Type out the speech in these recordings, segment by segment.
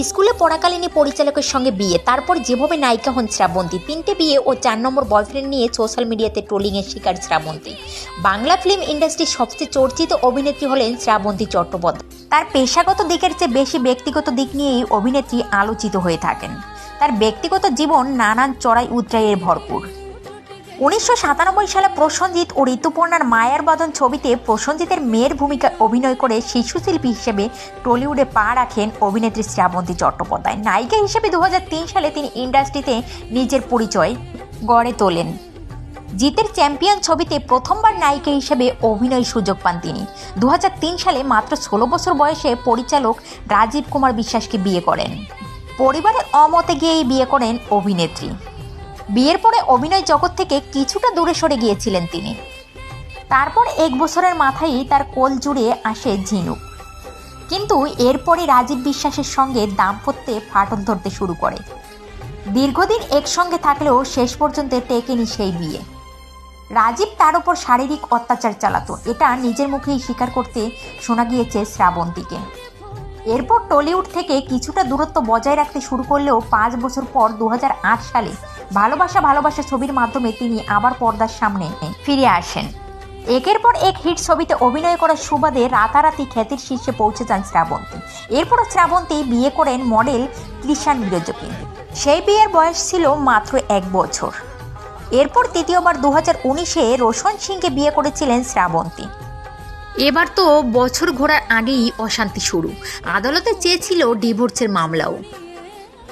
স্কুলে পড়াকালীনই পরিচালকের সঙ্গে বিয়ে, তারপর যেভাবে নায়িকা হন শ্রাবন্তী। 3টে বিয়ে ও 4 নম্বর বয়ফ্রেন্ড নিয়ে সোশ্যাল মিডিয়াতে ট্রোলিংয়ের শিকার শ্রাবন্তী। বাংলা ফিল্ম ইন্ডাস্ট্রির সবচেয়ে চর্চিত অভিনেত্রী হলেন শ্রাবন্তী চট্টোপাধ্যায়। তার পেশাগত দিকের চেয়ে বেশি ব্যক্তিগত দিক নিয়েই অভিনেত্রী আলোচিত হয়ে থাকেন। তার ব্যক্তিগত জীবন নানান চড়াই উতরাইয়ের ভরপুর। 1997 সালে প্রসেনজিৎ ও ঋতুপর্ণার মায়ার বাঁধন ছবিতে প্রসেনজিতের মেয়ের ভূমিকায় অভিনয় করে শিশুশিল্পী হিসেবে টলিউডে পা রাখেন অভিনেত্রী শ্রাবন্তী চট্টোপাধ্যায়। নায়িকা হিসেবে 2003 সালে তিনি ইন্ডাস্ট্রিতে নিজের পরিচয় গড়ে তোলেন। জিতের চ্যাম্পিয়ন ছবিতে প্রথমবার নায়িকা হিসেবে অভিনয়ের সুযোগ পান তিনি। 2003 সালে মাত্র 16 বছর বয়সে পরিচালক রাজীব কুমার বিশ্বাসকে বিয়ে করেন। পরিবারের অমতে গিয়েই বিয়ে করেন অভিনেত্রী। বিয়ের পরে অভিনয় জগৎ থেকে কিছুটা দূরে সরে গিয়েছিলেন তিনি। তারপর 1 বছরের মাথায় তার কোল জুড়ে আসে ঝিনুক, কিন্তু এরপরই রাজীব বিশ্বাসের সঙ্গে দাম্পত্যে ফাটল ধরতে শুরু করে। দীর্ঘদিন একসঙ্গে থাকলেও শেষ পর্যন্ত টেকেনি সেই বিয়ে। রাজীব তার উপর শারীরিক অত্যাচার চালাতো, এটা নিজের মুখেই স্বীকার করতে শোনা গিয়েছে শ্রাবন্তীকে। এরপর টলিউড থেকে কিছুটা দূরত্ব বজায় রাখতে শুরু করলেও 5 বছর পর 2008 সালে ভালোবাসা ছবির মাধ্যমে তিনি আবার পর্দার সামনে ফিরে আসেন। একের পর এক হিট ছবিতে অভিনয় করার সুবাদে রাতারাতি খ্যাতির শীর্ষে পৌঁছে যান শ্রাবন্তী। এরপর শ্রাবন্তী বিয়ে করেন মডেল কৃষাণ বিরজকে। সেই বিয়ের বয়স ছিল মাত্র 1 বছর। এরপর তৃতীয়বার 2019-এ রোশন সিংকে বিয়ে করেছিলেন শ্রাবন্তী। এবার তো বছর ঘোরার আগেই অশান্তি শুরু। আদালতে চেয়েছিল ডিভোর্সের মামলাও।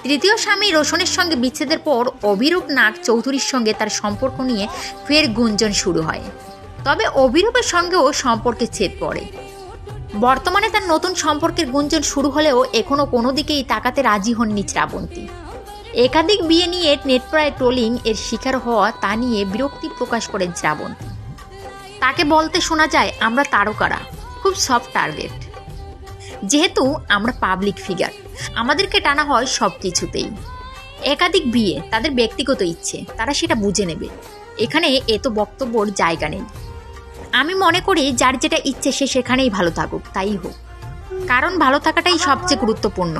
তৃতীয় স্বামী রোশনের সঙ্গে বিচ্ছেদের পর অভিরূপ নাগ চৌধুরীর সঙ্গে তার সম্পর্ক নিয়ে ফের গুঞ্জন শুরু হয়। তবে অভিরূপের সঙ্গেও সম্পর্কে ছেদ পড়ে। বর্তমানে তার নতুন সম্পর্কের গুঞ্জন শুরু হলেও এখনও কোনো দিকেই তাকাতে রাজি হননি শ্রাবন্তী। একাধিক বিয়ে নিয়ে নেটপ্রায় ট্রোলিং এর শিকার হওয়া তা নিয়ে বিরক্তি প্রকাশ করেন শ্রাবন্তী। তাকে বলতে শোনা যায়, আমরা তারকারা খুব সফট টার্গেট। যেহেতু আমরা পাবলিক ফিগার, আমাদেরকে টানা হয় সব কিছুতেই। একাধিক বিয়ে তাদের ব্যক্তিগত ইচ্ছে, তারা সেটা বুঝে নেবে। এখানে এত বক্তব্যর জায়গা নেই। আমি মনে করি যার যেটা ইচ্ছে সে সেখানেই ভালো থাকুক, তাই হোক, কারণ ভালো থাকাটাই সবচেয়ে গুরুত্বপূর্ণ।